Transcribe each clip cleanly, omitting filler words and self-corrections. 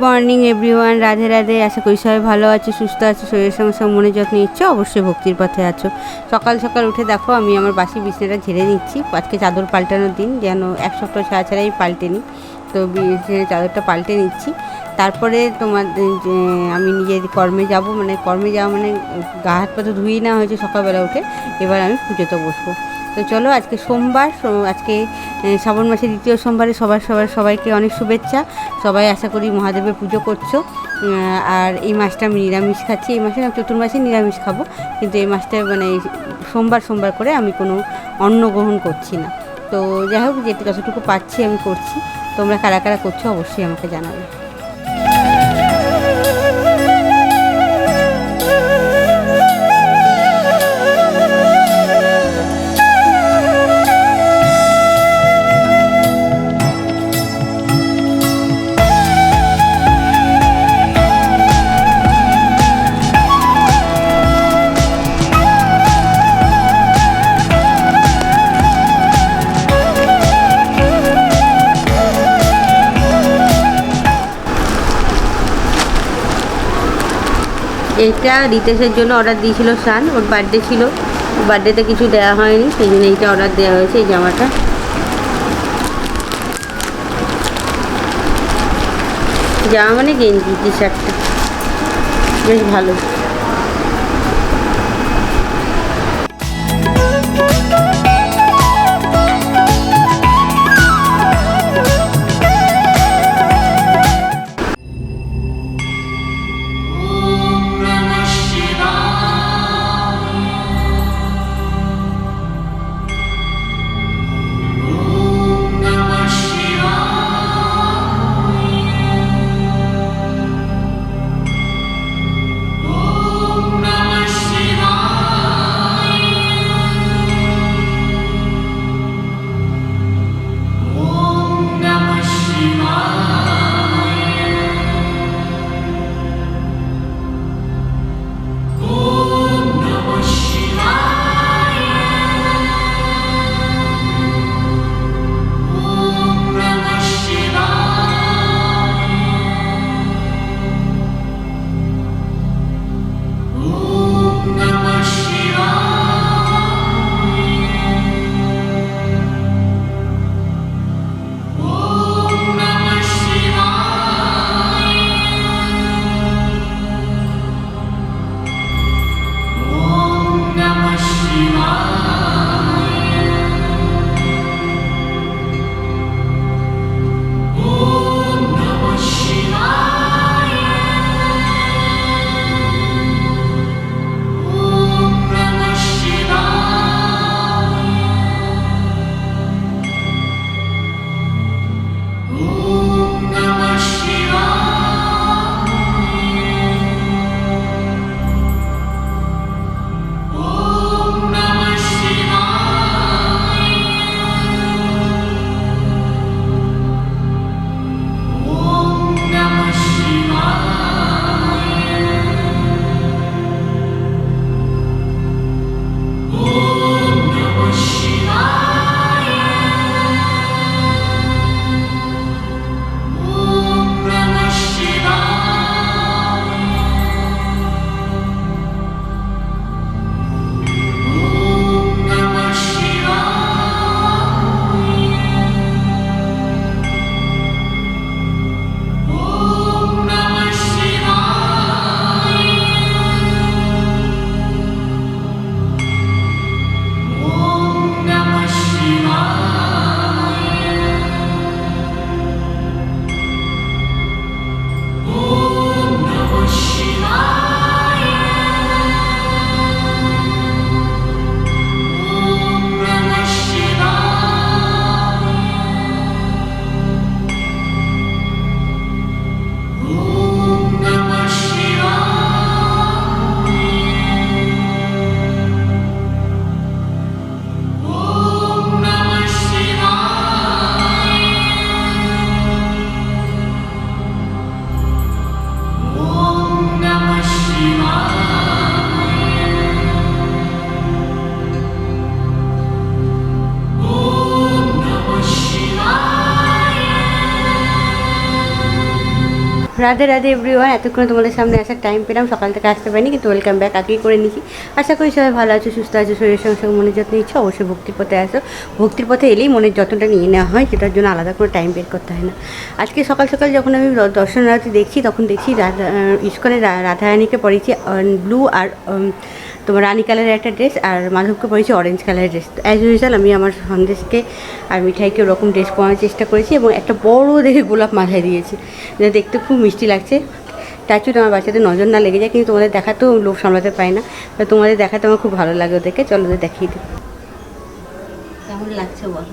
Morning everyone, Radhe Radhe. আশা করি সবাই ভালো আছে, সুস্থ আছে, শরীরের সঙ্গে সঙ্গে মনের যত্ন নিচ্ছো, অবশ্যই ভক্তির পথে আছো। সকাল সকাল উঠে দেখো আমি আমার বাসি বিছানাটা ঝেড়ে নিচ্ছি। আজকে চাদর পাল্টানোর দিন, যেন এক সপ্তাহ ছাড়া ছাড়াই পাল্টে নিই, তো চাদরটা পাল্টে নিচ্ছি। তারপরে যে আমি নিজের কর্মে যাব, মানে গা হাত পা তো ধুয়েই না হয়েছে সকালবেলা উঠে, এবার আমি পুজোতে বসবো। তো চলো, আজকে সোমবার, আজকে শ্রাবণ মাসের দ্বিতীয় সোমবারে সবাইকে অনেক শুভেচ্ছা। সবাই আশা করি মহাদেবের পুজো করছো। আর এই মাসটা আমি নিরামিষ খাচ্ছি। এই মাসে আমি চতুর্মাসে নিরামিষ খাবো, কিন্তু এই মাসটা মানে সোমবার করে আমি কোনো অন্ন গ্রহণ করছি না। তো যাই হোক, যতটুকু পাচ্ছি আমি করছি। তোমরা কারা কারা করছো অবশ্যই আমাকে জানাবে। এইটা রিতেশের জন্য অর্ডার দিয়েছিল শান, ওর বার্থডে ছিল, বার্থডেতে কিছু দেওয়া হয়নি, সেই জন্য এইটা অর্ডার দেওয়া হয়েছে। এই জামাটা মানে গেঞ্জি, টি শার্টটা বেশ ভালো। রাধে রাধে এভরিওয়ান, এতক্ষণ তোমাদের সামনে আসার টাইম পেলাম, সকাল থেকে আসতে পারিনি কিন্তু ওয়েলকাম ব্যাক আগেই করে নিয়েছি। আশা করি সবাই ভালো আছো, সুস্থ আছো, শরীরের সঙ্গে সঙ্গে মনের যত্ন নিচ্ছ। অবশ্যই ভক্তির পথে আসো, ভক্তির পথে এলেই মনের যত্নটা নিয়ে নেওয়া হয়, সেটার জন্য আলাদা করে টাইম বের করতে হয় না। আজকে সকাল সকাল যখন আমি দর্শন আরতি দেখছি তখন দেখছি ইস্কনে রাধারানীকে পরেছি ব্লু আর তোমার রানী কালারের একটা ড্রেস, আর মাধবকে পরেছি অরেঞ্জ কালারের ড্রেস। অ্যাজ ইউজুয়াল আমি আমার সন্দেশকে আর মিঠাইকে ওরকম ড্রেস পরানোর চেষ্টা করেছি এবং একটা বড় দেখে গোলাপ মাথায় দিয়েছি, যেটা দেখতে খুব মিষ্টি লাগছে। টাচুট আমার বাচ্চাদের নজর না লেগে যায়, কিন্তু তোমাদের দেখাতেও লোভ সামলাতে পাই না, তো তোমাদের দেখাতে আমার খুব ভালো লাগে ওদেরকে। চলো ওদের দেখিয়ে দিই কেমন লাগছে বলো।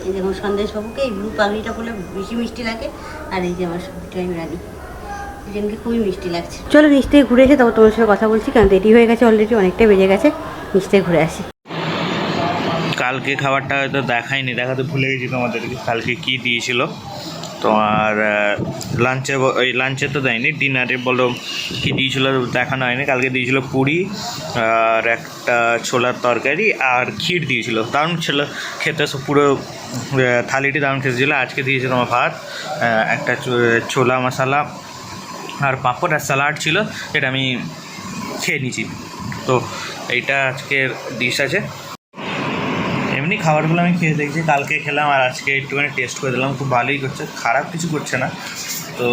এই যেমন সন্দেশবাবুকে এই ব্লু পাগড়িটা বলে বেশি মিষ্টি লাগে, আর এই যে আমার মিঠাই রানী দুজনকে খুবই মিষ্টি লাগছে। চলো নিচ থেকে ঘুরে এসে তারপর তোমার সঙ্গে কথা বলছি, কারণ রেডি হয়ে গেছে অলরেডি, অনেকটাই বেজে গেছে। নিচ থেকে ঘুরে আসি। কালকে খাবারটা হয়তো দেখাইনি, দেখাতে ভুলে গেছি তোমাদেরকে কালকে কী দিয়েছিল। তোমার লাঞ্চে তো দেয়নি, ডিনারে বলো কী দিয়েছিলো দেখানো হয়নি। কালকে দিয়েছিল পুরি আর একটা ছোলার তরকারি আর ক্ষীর দিয়েছিল, দারুণ ছিল খেতে, পুরো থালিটি দারুণ খেতে ছিল। আজকে দিয়েছে তোমার ভাত, একটা ছোলা মশলা আর পাঁপড় আর স্যালাড ছিল, এটা আমি খেয়ে নিয়েছি। তো এইটা আজকের ডিশ আছে। এমনি খাবারগুলো আমি খেয়ে দেখছি, কালকে খেলাম আর আজকে একটুখানি টেস্ট করে দিলাম, খুব ভালোই করছে, খারাপ কিছু করছে না। তো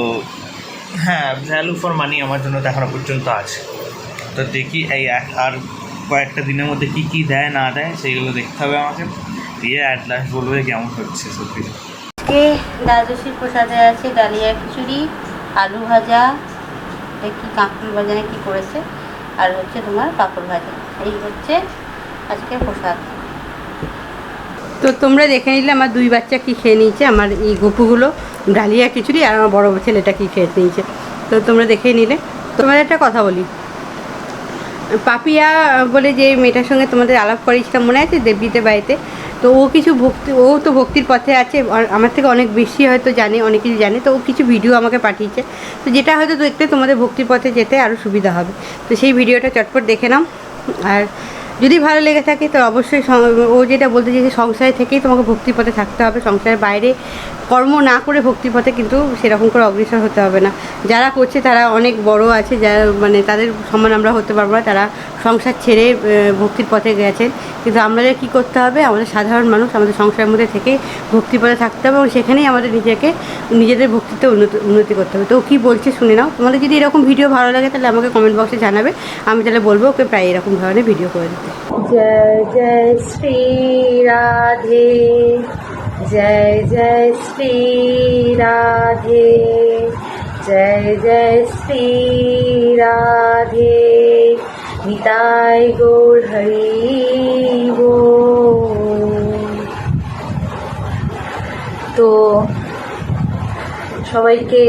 হ্যাঁ, ভ্যালু ফর মানি আমার জন্য তো এখনও পর্যন্ত আছে। তো দেখি এই আর কয়েকটা দিনের মধ্যে কী কী দেয় না দেয় সেইগুলো দেখতে হবে আমাকে, দিয়ে অ্যাট লাস্ট বলবো কেমন হচ্ছে সব কিছু। আজকে দ্বাদশীর প্রসাদে আছে ডালিয়া খিচুড়ি, আলু ভাজা, এটা কি কাঁকড়ুল ভাজা না কী করেছে, আর হচ্ছে তোমার পাঁপড় ভাজা। এই হচ্ছে আজকের প্রসাদ। তো তোমরা দেখে নিলে আমার দুই বাচ্চা কী খেয়ে নিয়েছে, আমার এই গপুগুলো ডালিয়া খিচুড়ি, আর আমার বড় ছেলেটা কী খেয়ে নিয়েছে, তো তোমরা দেখেই নিলে। তোমাদের একটা কথা বলি, পাপিয়া বলে যে মেয়েটার সঙ্গে তোমাদের আলাপ করেছিলাম মনে আছে দেবীতে বাড়িতে, তো ও কিছু ও তো ভক্তির পথে আছে, আমার থেকে অনেক বেশি হয়তো জানে, অনেক কিছু জানে, তো ও কিছু ভিডিও আমাকে পাঠিয়েছে, তো যেটা হয়তো দেখতে তোমাদের ভক্তির পথে যেতে আরও সুবিধা হবে। তো সেই ভিডিওটা চটপট দেখে নাও, আর যদি ভালো লেগে থাকে তো অবশ্যই ও যেটা বলতে চাইছে সংসারে থেকেই তোমাকে ভক্তির পথে থাকতে হবে, সংসারের বাইরে কর্ম না করে ভক্তির পথে কিন্তু সেরকম করে অগ্রসর হতে হবে না। যারা করছে তারা অনেক বড় আছে, যারা মানে তাদের সমান আমরা হতে পারবো না, তারা সংসার ছেড়ে ভক্তির পথে গেছেন, কিন্তু আমাদের কী করতে হবে, আমাদের সাধারণ মানুষ আমাদের সংসারের মধ্যে থেকেই ভক্তির পথে থাকতে হবে এবং সেখানেই আমাদের নিজেদের ভক্তিতে উন্নতি করতে হবে। তো ও কী বলছে শুনে নাও। তোমাদের যদি এরকম ভিডিও ভালো লাগে তাহলে আমাকে কমেন্ট বক্সে জানাবে, আমি তাহলে বলবো ওকে প্রায় এরকম ধরনের ভিডিও করে দিতে। জয় জয় শ্রী রাধে, জয় জয় শ্রী রাধে, জয় জয় শ্রী রাধে, নিতাই গৌর হরি বল। তো সবাইকে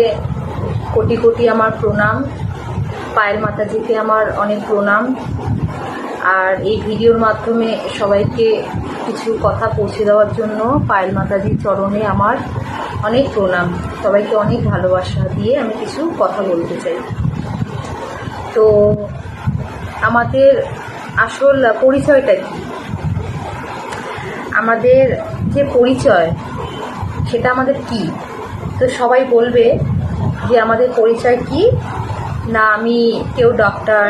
কোটি কোটি আমার প্রণাম, পায়েল মাতাজিকে আমার অনেক প্রণাম, আর এই ভিডিওর মাধ্যমে সবাইকে কিছু কথা পৌঁছে দেওয়ার জন্য পায়েল মাতাজির চরণে আমার অনেক প্রণাম। সবাইকে অনেক ভালোবাসা দিয়ে আমি কিছু কথা বলতে চাই। তো আমাদের আসল পরিচয়টা কি, আমাদের যে পরিচয় সেটা আমাদের কি? তো সবাই বলবে যে আমাদের পরিচয় কি না, আমি কেউ ডক্টর,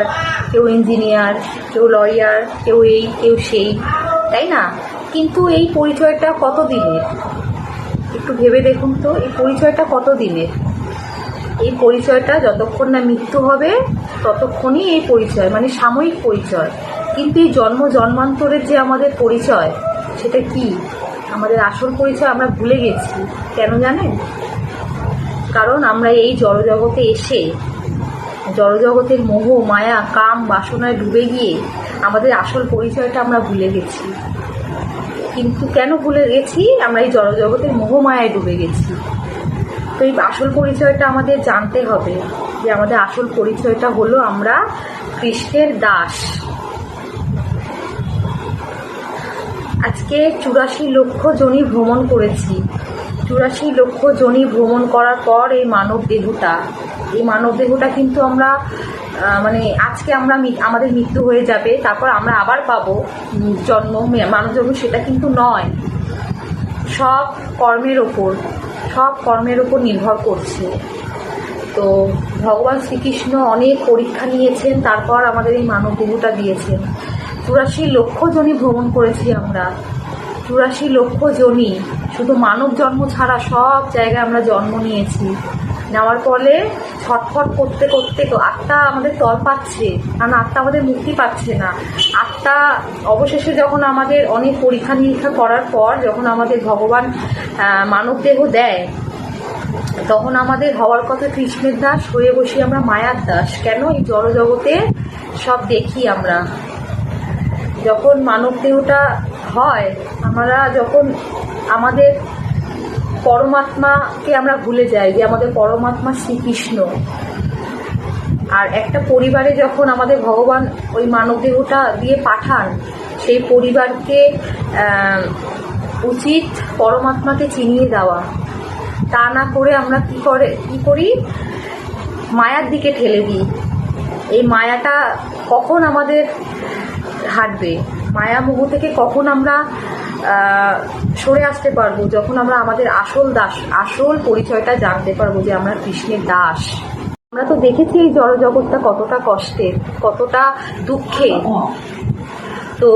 কেউ ইঞ্জিনিয়ার, কেউ লয়ার, কেউ এই কেউ সেই, তাই না? কিন্তু এই পরিচয়টা কত দিনের? একটু ভেবে দেখুন তো, এই পরিচয়টা কত দিনের? এই পরিচয়টা যতক্ষণ না মৃত্যু হবে ততক্ষণই এই পরিচয়, মানে সাময়িক পরিচয়। কিন্তু এই জন্ম জন্মান্তরের যে আমাদের পরিচয় সেটা কি? আমাদের আসল পরিচয় আমরা ভুলে গেছি। কেন জানেন? কারণ আমরা এই জড়জগতে এসে জড়জগতের মোহ মায়া কাম বাসনায় ডুবে গিয়ে আমাদের আসল পরিচয়টা আমরা ভুলে গেছি। কিন্তু কেন ভুলে গেছি? আমরা এই জড়জগতের মোহ মায়ায় ডুবে গেছি। তো এই আসল পরিচয়টা আমাদের জানতে হবে, যে আমাদের আসল পরিচয়টা হলো আমরা কৃষ্ণের দাস। আজকে 84 লক্ষ যোনি ভ্রমণ করেছি। 84 লক্ষ যোনি ভ্রমণ করার পর এই মানব দেহটা কিন্তু আমরা মানে আজকে আমাদের মৃত্যু হয়ে যাবে, তারপর আমরা আবার পাবো জন্ম, মানব জন্ম, সেটা কিন্তু নয়। সব কর্মের ওপর নির্ভর করছে। তো ভগবান শ্রীকৃষ্ণ অনেক পরীক্ষা নিয়েছেন, তারপর আমাদের এই মানব দেহটা দিয়েছেন। 84 লক্ষ জনই ভ্রমণ করেছি আমরা, 84 লক্ষ জনই, শুধু মানব জন্ম ছাড়া সব জায়গায় আমরা জন্ম নিয়েছি। নেওয়ার ফলে ছটফট করতে করতে আত্মা আমাদের তল পাচ্ছে, কারণ আত্মা আমাদের মুক্তি পাচ্ছে না। আত্মা অবশেষে যখন আমাদের অনেক পরীক্ষা নিরীক্ষা করার পর যখন আমাদের ভগবান মানব দেহ দেয়, তখন আমাদের হওয়ার কথা কৃষ্ণের দাস, হয়ে বসি আমরা মায়ার দাস। কেন? এই জড়জগতে সব দেখি আমরা। যখন মানব দেহটা হয়, আমরা যখন আমাদের পরমাত্মাকে আমরা ভুলে যাই যে আমাদের পরমাত্মা শ্রীকৃষ্ণ। আর একটা পরিবারে যখন আমাদের ভগবান ওই মানব দেহটা দিয়ে পাঠান, সেই পরিবারকে উচিত পরমাত্মাকে চিনিয়ে দেওয়া। তা না করে আমরা কি করি? মায়ার দিকে ঠেলে দিই। এই মায়াটা কখন আমাদের হাঁটবে? মায়া মোহ থেকে কখন আমরা সরে আসতে পারবো? যখন আমরা আমাদের আসল পরিচয়টা জানতে পারবো যে আমরা কৃষ্ণের দাস। আমরা তো দেখেছি এই জড়জগৎটা কতটা কষ্টের, কতটা দুঃখে। তো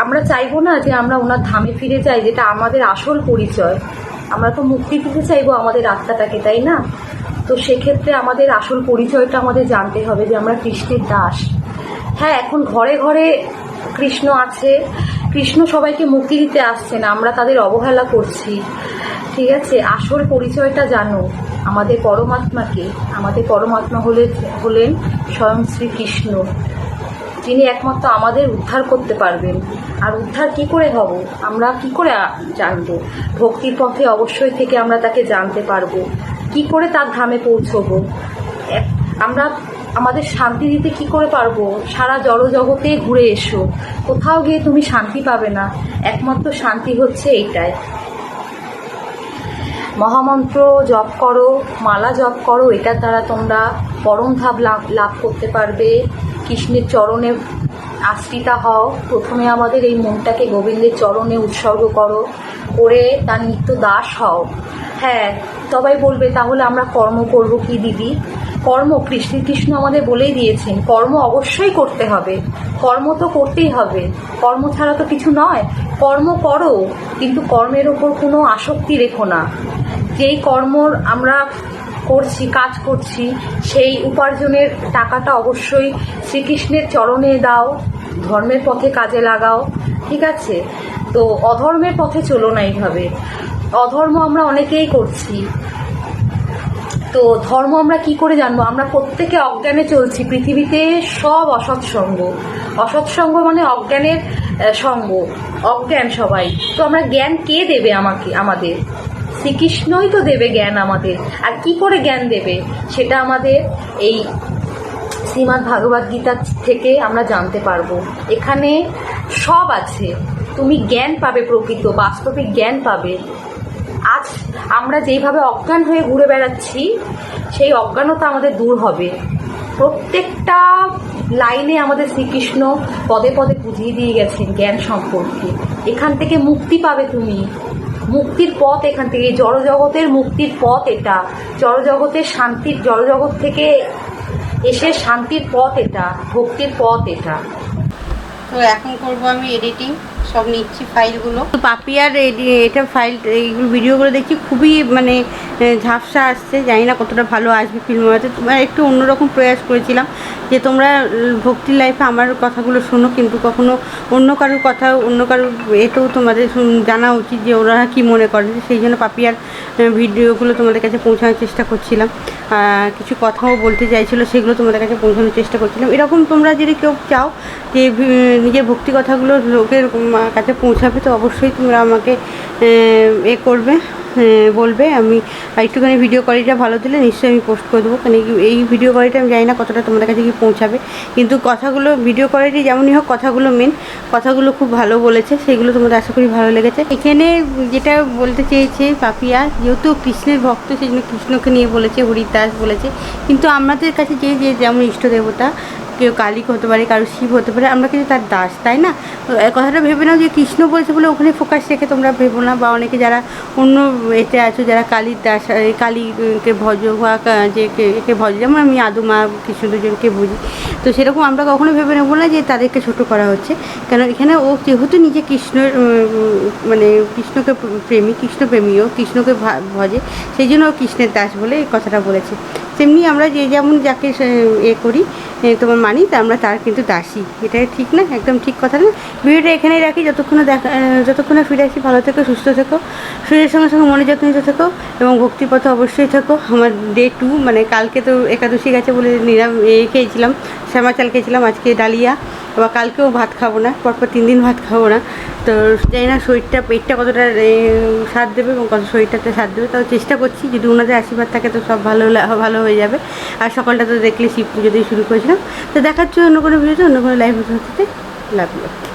আমরা চাইবো না যে আমরা ওনার ধামে ফিরে যাই, যেটা আমাদের আসল পরিচয়। আমরা তো মুক্তি দিতে চাইবো আমাদের আত্মাটাকে, তাই না? তো সেক্ষেত্রে আমাদের আসল পরিচয়টা আমাদের জানতে হবে যে আমরা কৃষ্ণের দাস। হ্যাঁ, এখন ঘরে ঘরে কৃষ্ণ আছে, কৃষ্ণ সবাইকে মুক্তি দিতে আসছে না, আমরা তাদের অবহেলা করছি। ঠিক আছে, আসল পরিচয়টা জানো আমাদের পরমাত্মাকে। আমাদের পরমাত্মা হলেন স্বয়ং শ্রীকৃষ্ণ, যিনি একমাত্র আমাদের উদ্ধার করতে পারবেন। আর উদ্ধার কি করে হব? আমরা কি করে জানবো? ভক্তির পথে অবশ্যই থেকে আমরা তাকে জানতে পারবো। কি করে তার ধামে পৌঁছবো? আমরা আমাদের শান্তি দিতে কি করে পারবো? সারা জড়জগতে ঘুরে এসো, কোথাও গিয়ে তুমি শান্তি পাবে না। একমাত্র শান্তি হচ্ছে এইটাই। মহামন্ত্র জপ করো, মালা জপ করো, এটার দ্বারা তোমরা পরম ধাম লাভ করতে পারবে। কৃষ্ণের চরণে আশ্রিতা হও। প্রথমে আমাদের এই মনটাকে গোবিন্দের চরণে উৎসর্গ করো, করে তার নিত্য দাস হও। হ্যাঁ, সবাই বলবে তাহলে আমরা কর্ম করব কি দিদি? কর্ম শ্রীকৃষ্ণ আমাদের বলেই দিয়েছেন, কর্ম অবশ্যই করতে হবে। কর্ম তো করতেই হবে, কর্ম ছাড়া তো কিছু নয়। কর্ম করো, কিন্তু কর্মের ওপর কোনো আসক্তি রেখো না। যেই কর্ম আমরা করছি, কাজ করছি, সেই উপার্জনের টাকাটা অবশ্যই শ্রীকৃষ্ণের চরণে দাও, ধর্মের পথে কাজে লাগাও। ঠিক আছে? তো অধর্মের পথে চলো না এইভাবে। অধর্ম আমরা অনেকেই করছি, তো ধর্ম আমরা কি করে জানবো? আমরা প্রত্যেকে অজ্ঞানে চলছি। পৃথিবীতে সব অসৎসঙ্গ, অসৎসঙ্গ মানে অজ্ঞানের সঙ্গ, অজ্ঞান সবাই। তো আমরা জ্ঞান কে দেবে আমাদের? শ্রীকৃষ্ণই তো দেবে জ্ঞান আমাদের। আর কি করে জ্ঞান দেবে সেটা আমাদের এই শ্রীমদ্ ভাগবত গীতা থেকে আমরা জানতে পারবো। এখানে সব আছে, তুমি জ্ঞান পাবে, প্রকৃত বাস্তবিক জ্ঞান পাবে। আজ আমরা যেইভাবে অজ্ঞান হয়ে ঘুরে বেড়াচ্ছি, সেই অজ্ঞানতা আমাদের দূর হবে। প্রত্যেকটা লাইনে আমাদের শ্রীকৃষ্ণ পদে পদে বুঝিয়ে দিয়ে গেছেন জ্ঞান সম্পর্কে। এখান থেকে মুক্তি পাবে তুমি, মুক্তির পথ এখান থেকে, জড়জগতের মুক্তির পথ এটা, জড়জগতের শান্তির, জড়জগৎ থেকে এসে শান্তির পথ এটা, ভক্তির পথ এটা। তো এখন করব আমি এডিটিং, সব নিচ্ছি ফাইলগুলো। তো পাপিয়ার এটা ফাইল, এইগুলো ভিডিওগুলো দেখছি খুবই মানে ঝাপসা আসছে, জানি না কতটা ভালো আসবে ফিল্ম হয়তো। তোমরা একটু অন্যরকম প্রয়াস করেছিলাম যে তোমরা ভক্তির লাইফে আমার কথাগুলো শোনো, কিন্তু কখনো অন্য কারোর কথা, অন্য কারোর এতেও তোমাদের জানা উচিত যে ওরা কী মনে করে। সেই জন্য পাপিয়ার ভিডিওগুলো তোমাদের কাছে পৌঁছানোর চেষ্টা করছিলাম। কিছু কথাও বলতে চাইছিলো, সেগুলো তোমাদের কাছে পৌঁছানোর চেষ্টা করছিলাম। এরকম তোমরা যদি কেউ চাও যে নিজের ভক্তি কথাগুলো লোকের কাছে পৌঁছাবে, তো অবশ্যই তোমরা আমাকে করবে, বলবে। আমি একটুখানি ভিডিও কোয়ালিটিটা ভালো দিলে নিশ্চয়ই আমি পোস্ট করে দেবো। কারণ এই ভিডিও কোয়ালিটি আমি জানি না কতটা তোমাদের কাছে কি পৌঁছাবে, কিন্তু কথাগুলো, ভিডিও কোয়ালিটি যেমনই হোক, কথাগুলো মেন, কথাগুলো খুব ভালো বলেছে, সেগুলো তোমাদের আশা করি ভালো লেগেছে। এখানে যেটা বলতে চেয়েছে পাপিয়া, যেহেতু কৃষ্ণের ভক্ত, সেই জন্য কৃষ্ণকে নিয়ে বলেছে, হরিদাস বলেছে। কিন্তু আমাদের কাছে যে যেমন ইষ্ট দেবতা, কেউ কালী হতে পারে, কারো শিব হতে পারে, আমরা কিন্তু তার দাস, তাই না? তো এই কথাটা ভেবে নাও যে কৃষ্ণ বলছে বলে ওখানে ফোকাস রেখে তোমরা ভেবো না, বা অনেকে যারা অন্য এতে আছো যারা কালীর দাস, এই কালীকে ভজ বা যে একে ভজ, যেমন আমি আদুমা কৃষ্ণ দুজনকে বুঝি, তো সেরকম আমরা কখনো ভেবে নেবো না যে তাদেরকে ছোট করা হচ্ছে। কেন এখানে ও যেহেতু নিজে কৃষ্ণের মানে কৃষ্ণকে প্রেমী, কৃষ্ণপ্রেমীও কৃষ্ণকে ভজে, সেই জন্য ও কৃষ্ণের দাস বলে এই কথাটা বলেছে। তেমনি আমরা যে যেমন যাকে এ করি তোমার মানি, তা আমরা তার কিন্তু দাসী, এটাই ঠিক না? একদম ঠিক কথা না? ভিডিওটা এখানেই রাখি, যতক্ষণে ফিরে আসি। ভালো থেকো, সুস্থ থেকো, শরীরের সঙ্গে সঙ্গে মনে যত্ন নিতে থেকো, এবং ভক্তির পথে অবশ্যই থেকো। আমার ডে 2, মানে কালকে তো একাদশী গেছে বলে খেয়েছিলাম, শ্যামা চাল খেয়েছিলাম, আজকে ডালিয়া, আবার কালকেও ভাত খাবো না, পরপর 3 দিন ভাত খাবো না। তো জানি না শরীরটা পেটটা কতটা সাথ দেবে এবং কত শরীরটাতে সাথ দেবে, তাও চেষ্টা করছি। যদি ওনাদের আশীর্বাদ থাকে তো সব ভালো হয়ে যাবে। আর সকালটা তো দেখলে শিব পুজো দিয়ে শুরু করেছিলাম। তো দেখাচ্ছি অন্য কোনো ভিডিওতে, অন্য কোনো লাইভ হতে। Love you.